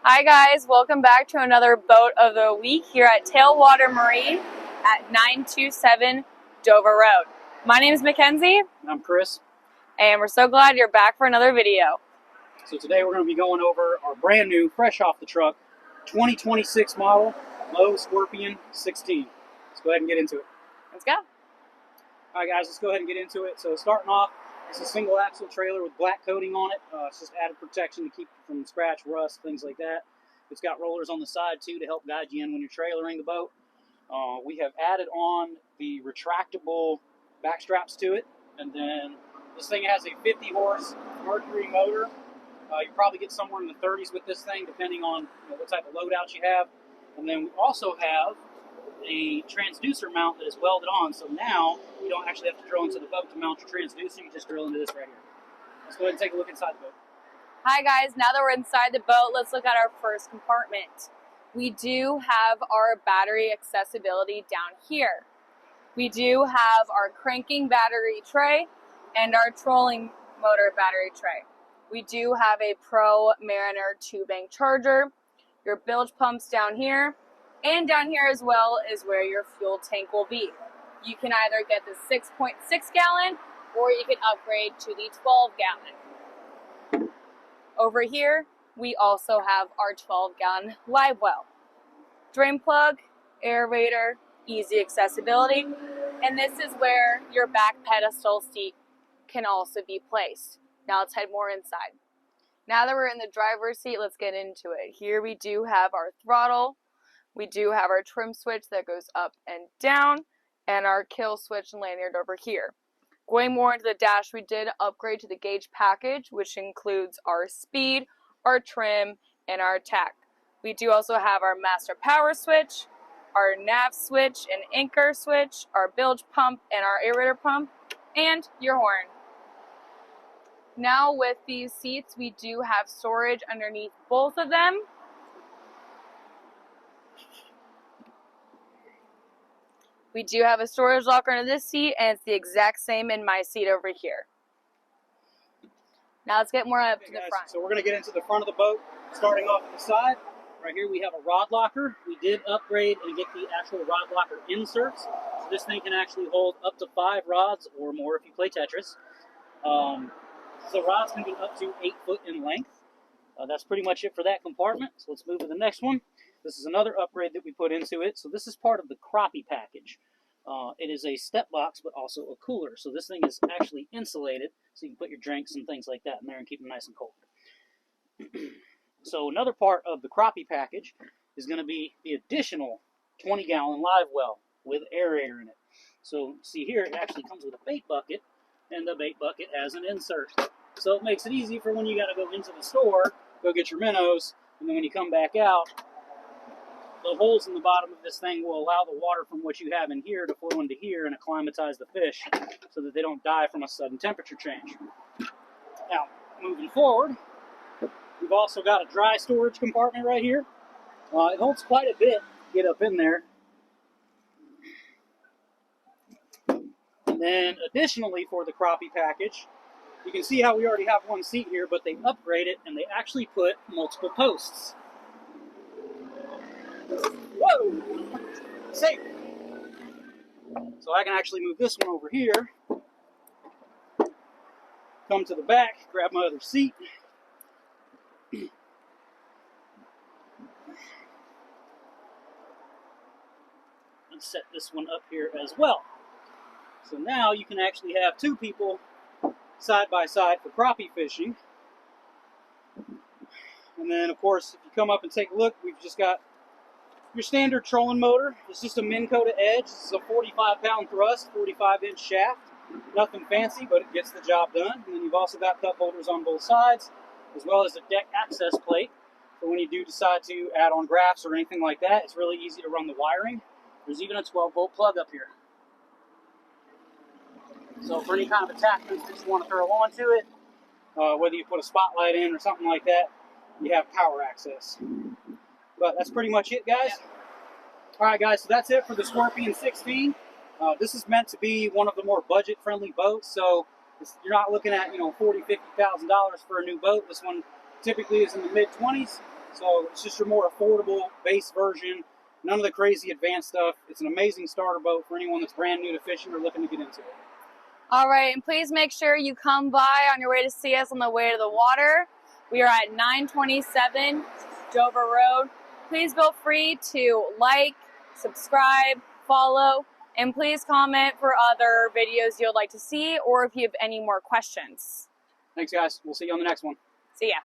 Hi guys, welcome back to another boat of the week here at Tailwater Marine at 927 Dover Road. My name is Mackenzie. I'm Chris. And we're so glad you're back for another video. So today we're going to be going over our brand new, fresh off the truck, 2026 model Lowe Skorpion 16. Let's go ahead and get into it. Let's go. Alright guys, let's go ahead and get into it. So starting off, it's a single axle trailer with black coating on it. It's just added protection to keep you from scratch, rust, things like that. It's got rollers on the side too to help guide you in when you're trailering the boat. We have added on the retractable back straps to it, and then this thing has a 50 horse Mercury motor. You probably get somewhere in the 30s with this thing, depending on what type of loadout you have. And then we also have a transducer mount that is welded on, so now you don't actually have to drill into the boat to mount your transducer. You just drill into this right here. Let's go ahead and take a look inside the boat. Hi guys, now that we're inside the boat, let's look at our first compartment. We do have our battery accessibility down here. We do have our cranking battery tray and our trolling motor battery tray. We do have a Pro Mariner 2-bank charger, your bilge pumps down here, and down here as well is where your fuel tank will be. You can either get the 6.6 gallon or you can upgrade to the 12 gallon. Over here, we also have our 12 gallon live well. Drain plug, aerator, easy accessibility, and this is where your back pedestal seat can also be placed. Now let's head more inside. Now that we're in the driver's seat, let's get into it. Here we do have our throttle. We do have our trim switch that goes up and down, and our kill switch and lanyard over here. Going more into the dash, we did upgrade to the gauge package, which includes our speed, our trim, and our tack. We do also have our master power switch, our nav switch and anchor switch, our bilge pump and our aerator pump, and your horn. Now with these seats, we do have storage underneath both of them. We do have a storage locker under this seat, and it's the exact same in my seat over here. Now let's get more up to the front. So we're going to get into the front of the boat, starting off at the side. Right here we have a rod locker. We did upgrade and get the actual rod locker inserts. So this thing can actually hold up to 5 rods or more if you play Tetris. So rods can be up to 8 foot in length. That's pretty much it for that compartment. So let's move to the next one. This is another upgrade that we put into it. So this is part of the crappie package. It is a step box, but also a cooler. So this thing is actually insulated, so you can put your drinks and things like that in there and keep them nice and cold. So another part of the crappie package is going to be the additional 20-gallon live well with aerator in it. So see here, it actually comes with a bait bucket, and the bait bucket has an insert. So it makes it easy for when you got to go into the store, go get your minnows, and then when you come back out, the holes in the bottom of this thing will allow the water from what you have in here to flow into here and acclimatize the fish so that they don't die from a sudden temperature change. Now, moving forward, we've also got a dry storage compartment right here. It holds quite a bit to get up in there. And then additionally for the crappie package, you can see how we already have one seat here, but they upgrade it and they actually put multiple posts. Whoa! Safe! So I can actually move this one over here, come to the back, grab my other seat, and set this one up here as well. So now you can actually have 2 people side by side for crappie fishing. And then of course, if you come up and take a look, we've just got your standard trolling motor. It's just a Minn Kota Edge. This is a 45-pound thrust, 45-inch shaft. Nothing fancy, but it gets the job done. And then you've also got cup holders on both sides, as well as a deck access plate for when you do decide to add on graphs or anything like that. It's really easy to run the wiring. There's even a 12-volt plug up here. So for any kind of attachments that you want to throw onto it, whether you put a spotlight in or something like that, you have power access. But that's pretty much it, guys. Alright guys, so that's it for the Skorpion 16. This is meant to be one of the more budget-friendly boats, so you're not looking at $40,000, $50,000 for a new boat. This one typically is in the mid-20s, So it's just your more affordable base version. None of the crazy advanced stuff. It's an amazing starter boat for anyone that's brand new to fishing or looking to get into it. All right, and please make sure you come by on your way to see us on the way to the water. We are at 927 Dover Road. Please feel free to like, subscribe, follow, and please comment for other videos you'd like to see or if you have any more questions. Thanks, guys. We'll see you on the next one. See ya.